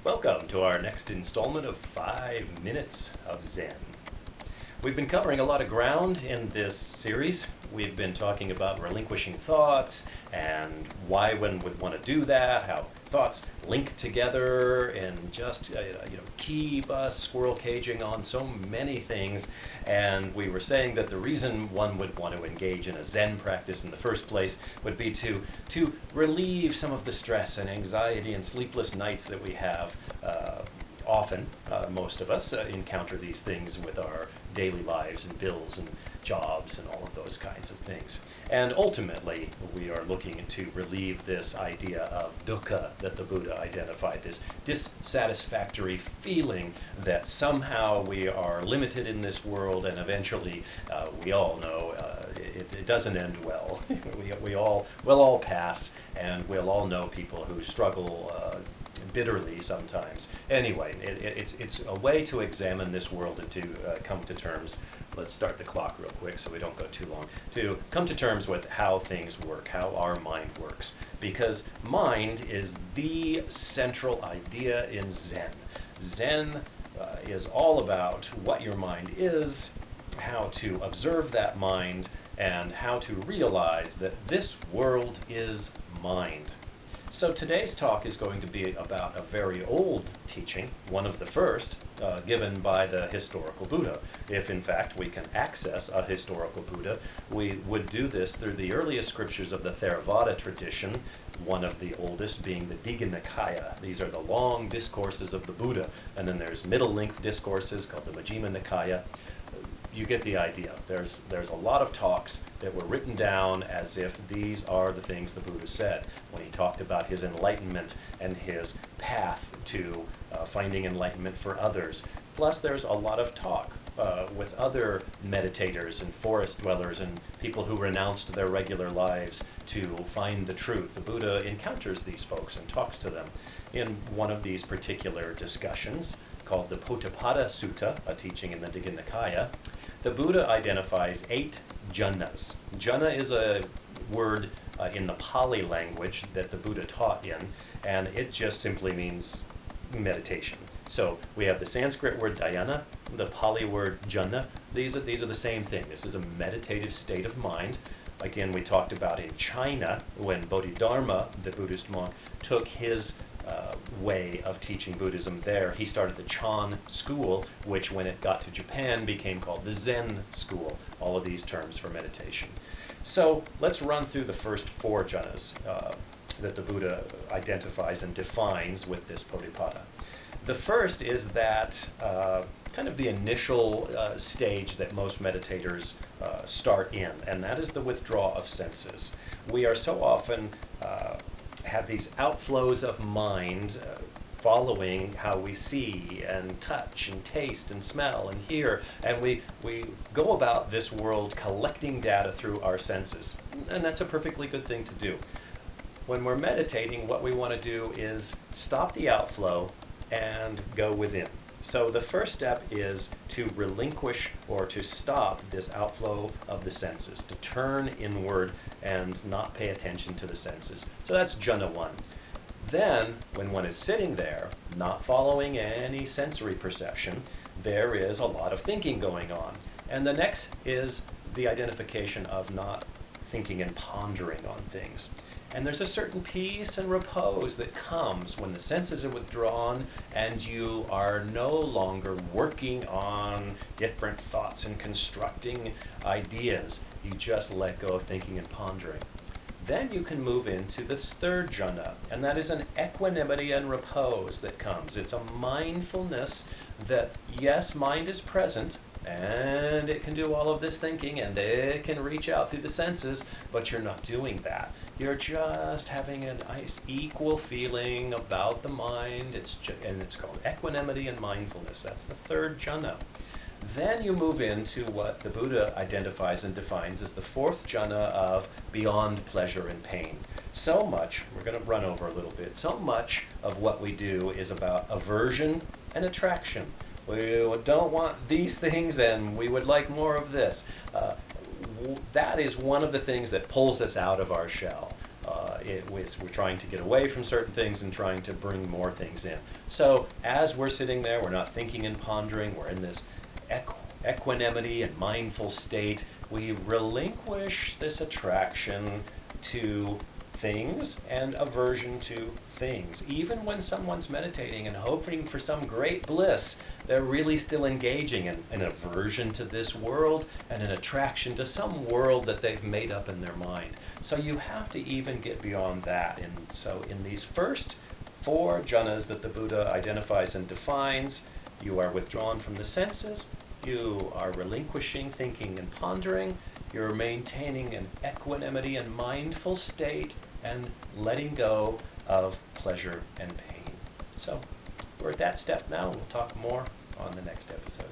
Welcome to our next installment of 5 Minutes of Zen. We've been covering a lot of ground in this series. We've been talking about relinquishing thoughts and why one would want to do that, how thoughts link together and just keep us squirrel caging on so many things. And we were saying that the reason one would want to engage in a Zen practice in the first place would be to relieve some of the stress and anxiety and sleepless nights that we have. Often, most of us encounter these things with our daily lives and bills and jobs and all of those kinds of things. And ultimately, we are looking to relieve this idea of dukkha that the Buddha identified, this dissatisfactory feeling that somehow we are limited in this world, and eventually, we all know it doesn't end well. We'll all pass, and we'll all know people who struggle bitterly sometimes. Anyway, it's a way to examine this world and to come to terms. Let's start the clock real quick so we don't go too long. To come to terms with how things work, how our mind works. Because mind is the central idea in Zen. Zen is all about what your mind is, how to observe that mind, and how to realize that this world is mind. So today's talk is going to be about a very old teaching, one of the first, given by the historical Buddha. If in fact we can access a historical Buddha, we would do this through the earliest scriptures of the Theravada tradition, one of the oldest being the Digha Nikaya. These are the long discourses of the Buddha, and then there's middle-length discourses called the Majjhima Nikaya. You get the idea. There's a lot of talks that were written down as if these are the things the Buddha said when he talked about his enlightenment and his path to finding enlightenment for others. Plus, there's a lot of talk with other meditators and forest dwellers and people who renounced their regular lives to find the truth. The Buddha encounters these folks and talks to them. In one of these particular discussions, called the Potthapada Sutta, a teaching in the Digha Nikaya, the Buddha identifies 8 jhanas. Jhana is a word in the Pali language that the Buddha taught in, and it just simply means meditation. So we have the Sanskrit word dhyana, the Pali word jhana. These are the same thing. This is a meditative state of mind. Again, we talked about in China when Bodhidharma, the Buddhist monk, took his way of teaching Buddhism there. He started the Chan school, which when it got to Japan became called the Zen school. All of these terms for meditation. So let's run through the first 4 jhanas that the Buddha identifies and defines with this Potthapada. The first is that kind of the initial stage that most meditators start in, and that is the withdrawal of senses. We are so often have these outflows of mind following how we see and touch and taste and smell and hear, and we go about this world collecting data through our senses, and that's a perfectly good thing to do. When we're meditating, what we want to do is stop the outflow and go within. So the first step is to relinquish or to stop this outflow of the senses, to turn inward and not pay attention to the senses. So that's jhana 1. Then, when one is sitting there, not following any sensory perception, there is a lot of thinking going on. And the next is the identification of not thinking and pondering on things. And there's a certain peace and repose that comes when the senses are withdrawn and you are no longer working on different thoughts and constructing ideas. You just let go of thinking and pondering. Then you can move into the third jhana, and that is an equanimity and repose that comes. It's a mindfulness that, yes, mind is present, and it can do all of this thinking, and it can reach out through the senses, but you're not doing that. You're just having a nice equal feeling about the mind. And it's called equanimity and mindfulness. That's the third jhana. Then you move into what the Buddha identifies and defines as the 4th jhana of beyond pleasure and pain. So much, we're going to run over a little bit, so much of what we do is about aversion and attraction. We don't want these things and we would like more of this. That is one of the things that pulls us out of our shell. we're trying to get away from certain things and trying to bring more things in. So as we're sitting there, we're not thinking and pondering, we're in this equanimity and mindful state. We relinquish this attraction to things and aversion to things. Even when someone's meditating and hoping for some great bliss, they're really still engaging in an aversion to this world and an attraction to some world that they've made up in their mind. So you have to even get beyond that. And so in these first 4 jhanas that the Buddha identifies and defines, you are withdrawn from the senses, you are relinquishing thinking and pondering, you're maintaining an equanimity and mindful state, and letting go of pleasure and pain. So we're at that step now. We'll talk more on the next episode.